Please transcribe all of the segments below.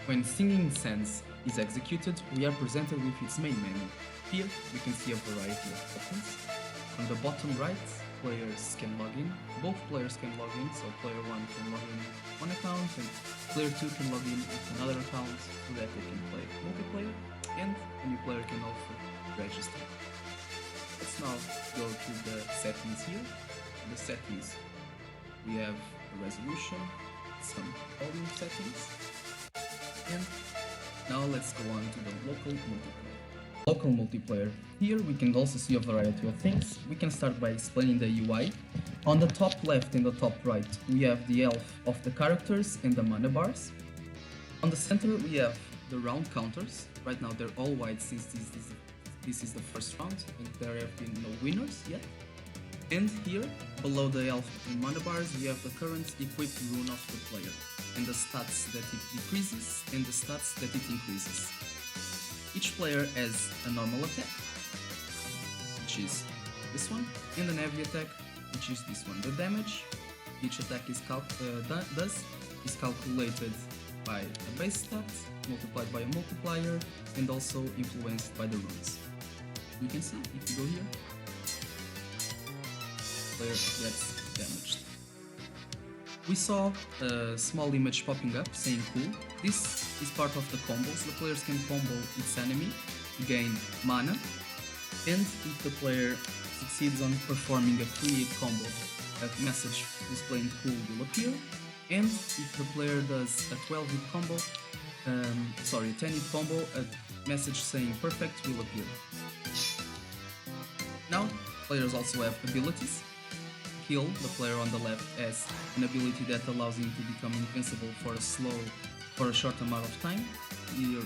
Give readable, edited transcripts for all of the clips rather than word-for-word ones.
When Singing Sands is executed, we are presented with its main menu. Here, we can see a variety of buttons. On the bottom right, players can log in. Both players can log in, so player 1 can log in with one account and player 2 can log in with another account so that they can play multiplayer, and a new player can also register. Let's now go to the settings here. In the settings, we have a resolution, some volume settings, and now let's go on to the local multiplayer. Local multiplayer. Here we can also see a variety of things. We can start by explaining the UI. On the top left and the top right, we have the health of the characters and the mana bars. On the center, we have the round counters. Right now they're all white since this is the first round and there have been no winners yet. And here, below the health and mana bars, we have the current equipped rune of the player and the stats that it decreases and the stats that it increases. Each player has a normal attack, which is this one, and an heavy attack, which is this one. The damage each attack does is calculated by a base stat, multiplied by a multiplier, and also influenced by the runes. You can see, if you go here, player gets damaged. We saw a small image popping up saying cool. This is part of the combos. The players can combo its enemy, gain mana, and if the player succeeds on performing a 3-hit combo, a message displaying cool will appear, and if the player does a 12-hit combo, a 10-hit combo, a message saying perfect will appear. Now, players also have abilities. Kill, the player on the left, has an ability that allows him to become invincible for a short amount of time. Here,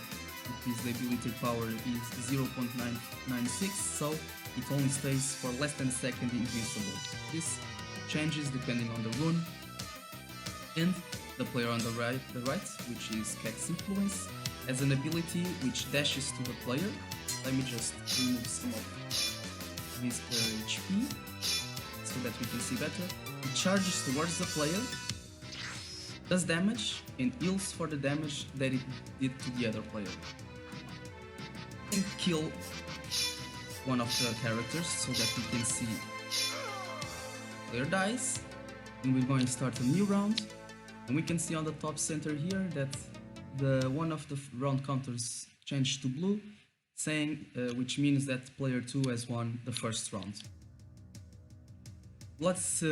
the ability power is 0.996, so it only stays for less than a second invincible. This changes depending on the rune. And the player on the right, which is Kex Influence, has an ability which dashes to the player. Let me just remove some of this player HP so that we can see better. It charges towards the player, does damage, and heals for the damage that it did to the other player. And kill one of the characters so that we can see player dies, and we're going to start a new round. And we can see on the top center here that one of the round counters changed to blue, saying which means that player 2 has won the first round. Let's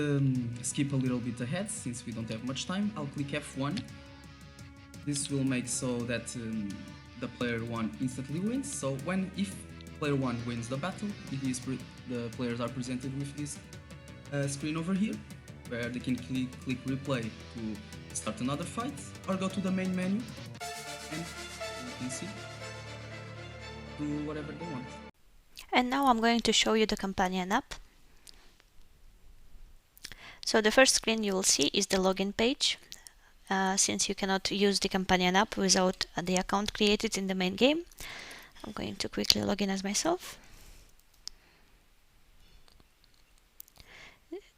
skip a little bit ahead since we don't have much time. I'll click F1. This will make so that the player 1 instantly wins. So if player 1 wins the battle, the players are presented with this screen over here, where they can click replay to start another fight, or go to the main menu and you can see, do whatever they want. And now I'm going to show you the companion app. So the first screen you will see is the login page, since you cannot use the companion app without the account created in the main game. I'm going to quickly log in as myself.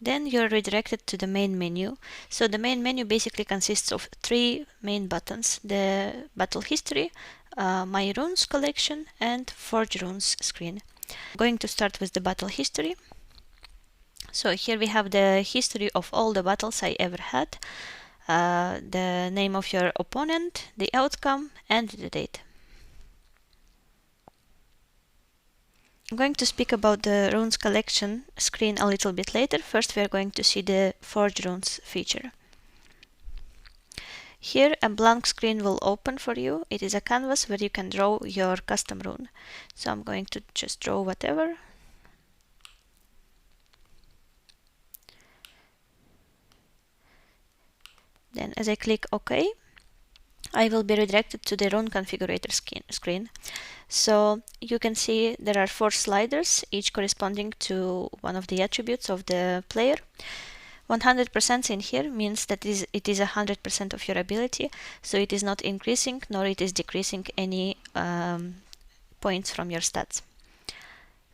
Then you're redirected to the main menu. So the main menu basically consists of 3 main buttons: the battle history, my runes collection, and forge runes screen. I'm going to start with the battle history. So here we have the history of all the battles I ever had, the name of your opponent, the outcome, and the date. I'm going to speak about the runes collection screen a little bit later. First, we are going to see the forge runes feature. Here, a blank screen will open for you. It is a canvas where you can draw your custom rune. So I'm going to just draw whatever. Then as I click OK, I will be redirected to the rune configurator screen. So you can see there are 4 sliders, each corresponding to one of the attributes of the player. 100% in here means that it is 100% of your ability, so it is not increasing nor it is decreasing any points from your stats.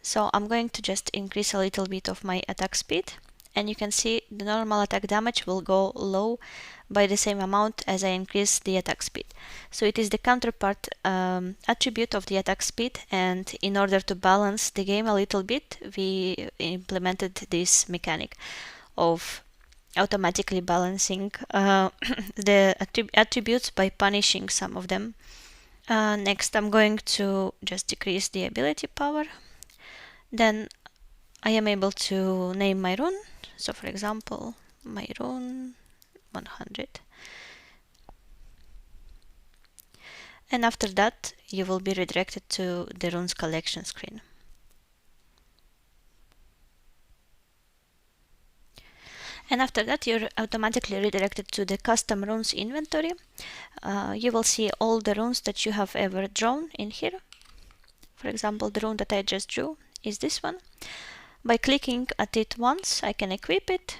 So I'm going to just increase a little bit of my attack speed and you can see the normal attack damage will go low by the same amount as I increase the attack speed. So it is the counterpart attribute of the attack speed, and in order to balance the game a little bit, we implemented this mechanic of automatically balancing the attributes by punishing some of them. Next, I'm going to just decrease the ability power. Then I am able to name my rune. So for example, my rune 100. And after that, you will be redirected to the runes collection screen. And after that, you're automatically redirected to the custom runes inventory. You will see all the runes that you have ever drawn in here. For example, the rune that I just drew is this one. By clicking at it once, I can equip it,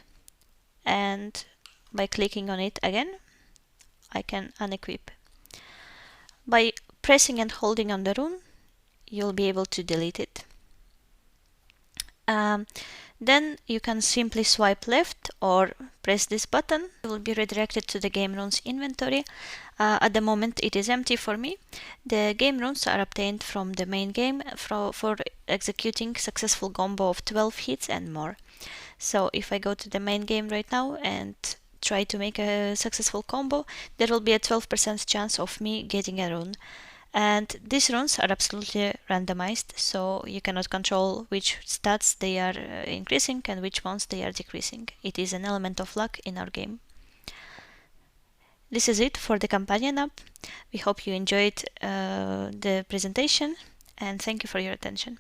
and by clicking on it again, I can unequip. By pressing and holding on the rune, you'll be able to delete it. Then you can simply swipe left or press this button. You will be redirected to the game runes inventory. At the moment it is empty for me. The game runes are obtained from the main game for executing successful combo of 12 hits and more. So if I go to the main game right now and try to make a successful combo, there will be a 12% chance of me getting a rune. And these runes are absolutely randomized, so you cannot control which stats they are increasing and which ones they are decreasing. It is an element of luck in our game. This is it for the companion app. We hope you enjoyed the presentation, and thank you for your attention.